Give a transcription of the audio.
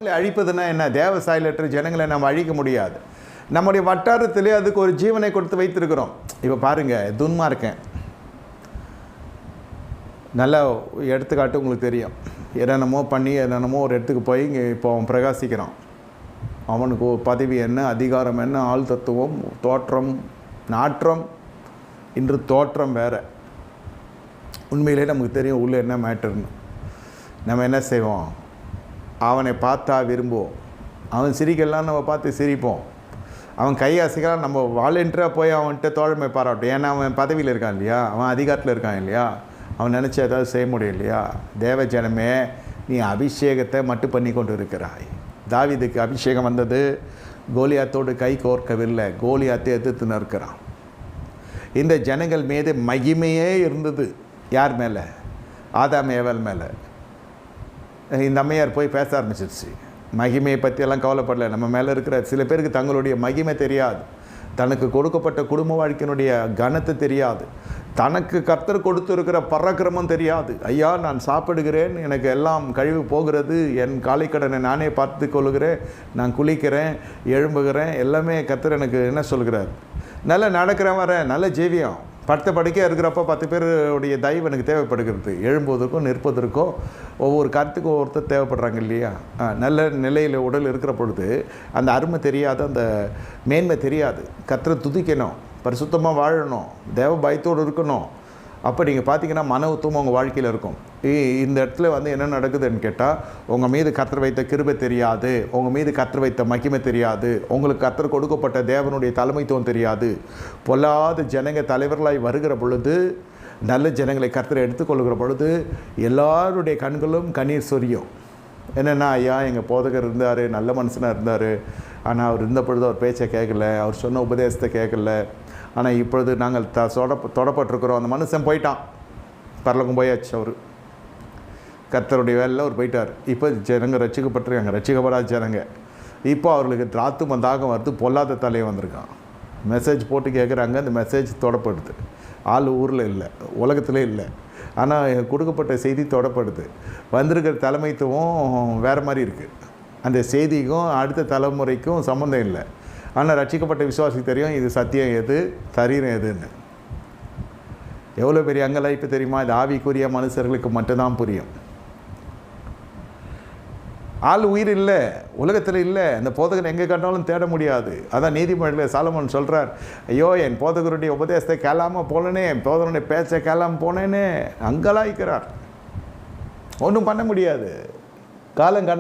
அழிப்பதுன்னா என்ன? தேவ சாயலற்ற ஜனங்களை நம்ம அழிக்க முடியாது. நம்முடைய வட்டாரத்திலே அதுக்கு ஒரு ஜீவனை கொடுத்து வைத்திருக்கிறோம். இப்போ பாருங்கள், துன்மார்க்கன் நல்ல எடுத்துக்காட்டு உங்களுக்கு தெரியும். என்னென்னமோ பண்ணி என்னென்னமோ ஒரு இடத்துக்கு போய் இங்கே இப்போ அவன் பிரகாசிக்கிறான். அவனுக்கு பதவி என்ன, அதிகாரம் என்ன, ஆள் தத்துவம், தோற்றம், நாற்றம். இன்று தோற்றம் வேறு. உண்மையிலே நமக்கு தெரியும் உள்ளே என்ன மேட்டர்னு. நம்ம என்ன செய்வோம்? அவனை பார்த்தா விரும்புவோம். அவன் சிரிக்கலாம், நம்ம பார்த்து சிரிப்போம். அவன் கை அசைக்கலாம், நம்ம வாலண்டியராக போய் அவன்கிட்ட தோழமை பாராட்டும். ஏன்னா அவன் பதவியில் இருக்கான் இல்லையா, அவன் அதிகாரத்தில் இருக்கான் இல்லையா, அவன் நினச்ச ஏதாவது செய்ய முடியும் இல்லையா. தேவ ஜனமே, நீ அபிஷேகத்தை மட்டும் பண்ணி கொண்டு இருக்கிறாய். தாவீதுக்கு அபிஷேகம் வந்தது, கோலியாத்தோடு கை கோர்க்கவில்லை, கோலியாத்தை எதிர்த்து நிற்கிறான். இந்த ஜனங்கள் மீது மகிமையே இருந்தது. யார் மேலே? ஆதாம் ஏவாள் மேலே. இந்த அம்மையார் போய் பேச ஆரம்பிச்சிருச்சு. மகிமையை பற்றியெல்லாம் கவலைப்படலை. நம்ம மேலே இருக்கிற சில பேருக்கு தங்களுடைய மகிமை தெரியாது, தனக்கு கொடுக்கப்பட்ட குடும்ப வாழ்க்கையினுடைய கனத்தை தெரியாது, தனக்கு கர்த்தர் கொடுத்துருக்கிற பராக்கிரமம் தெரியாது. ஐயா, நான் சாப்பிடுகிறேன், எனக்கு எல்லாம் கழிவு போகிறது, என் காலைக்கடனை நானே பார்த்து கொள்கிறேன், நான் குளிக்கிறேன், எழும்புகிறேன், எல்லாமே கர்த்தர் எனக்கு என்ன சொல்கிறார்? நல்லா நடக்கிறேன், வரேன், நல்ல ஜீவியம், படுத்த படுக்கையாக இருக்கிறப்ப 10 பேருடைய தயவு எனக்கு தேவைப்படுகிறது. எழும்புவதற்கும் நிற்பதற்கும் ஒவ்வொரு கருத்துக்கும் ஒவ்வொருத்தர் தேவைப்படுறாங்க இல்லையா. நல்ல நிலையில் உடல் இருக்கிற பொழுது அந்த அருமை தெரியாது, அந்த மேன்மை தெரியாது. கர்த்தரை துதிக்கணும், பரிசுத்தமாக வாழணும், தேவ பயத்தோடு இருக்கணும். அப்போ நீங்கள் பார்த்தீங்கன்னா மன உத்தமம் உங்கள் வாழ்க்கையில் இருக்கும். இந்த இடத்துல என்ன நடக்குதுன்னு கேட்டால், உங்கள் மீது கர்த்தர் வைத்த கிருபை தெரியாது, உங்கள் மீது கர்த்தர் வைத்த மகிமை தெரியாது, உங்களுக்கு கர்த்தர் கொடுக்கப்பட்ட தேவனுடைய தலைமைத்துவம் தெரியாது. பொல்லாத ஜனங்க தலைவர்களாய் வருகிற பொழுது, நல்ல ஜனங்களை கர்த்தரை எடுத்துக்கொள்கிற பொழுது எல்லாருடைய கண்களும் கண்ணீர் சொரியும். என்னென்னா, ஐயா, எங்கள் போதகர் இருந்தார், நல்ல மனுஷனாக இருந்தார், ஆனால் அவர் இருந்த பொழுது அவர் பேச்சை கேட்கல, அவர் சொன்ன உபதேசத்தை கேட்கல, ஆனால் இப்பொழுது நாங்கள் தொடப்பட்டிருக்கிறோம். அந்த மனுஷன் போயிட்டான், பரலோகம் போயாச்சு. அவர் கர்த்தருடைய வேலையில் அவர் போயிட்டார். இப்போ ஜனங்க ரட்சிக்கப்பட்டிருக்காங்க, ரட்சிக்கப்படாத ஜனங்க. இப்போ அவர்களுக்கு திராத்து தாகம் வருது, பொல்லாத தலையை வந்திருக்கான். மெசேஜ் போட்டு கேட்குறாங்க, அந்த மெசேஜ் தொடப்படுது. ஆள் ஊரில் இல்லை, உலகத்திலே இல்லை, ஆனால் கொடுக்கப்பட்ட செய்தி தொடப்படுது. வந்திருக்கிற தலைமைத்துவம் வேறு மாதிரி இருக்குது. அந்த செய்திக்கும் அடுத்த தலைமுறைக்கும் சம்மந்தம் இல்லை. ஆனால் ரட்சிக்கப்பட்ட விசுவாசிக்கு தெரியும் இது சத்தியம் எது, சரீரம் எதுன்னு. எவ்வளோ பெரிய அங்கலாய்ப்பு தெரியுமா? இது ஆவிக்குரிய மனுஷர்களுக்கு மட்டும்தான் புரியும். ஆள் உயிர் இல்லை, உலகத்தில் இல்லை. அந்த போதகன் எங்கே கண்டாலும் தேட முடியாது. அதான் நீதிமொழியில் சாலமோன் சொல்கிறார், ஐயோ, என் போதகருடைய உபதேசத்தை கேளாமல் போனேனே, என் போதகருடைய பேச்சை கேளாமல் போனேனே. அங்கலாய்க்கிறார். ஒன்றும் பண்ண முடியாது. காலம் கடந்து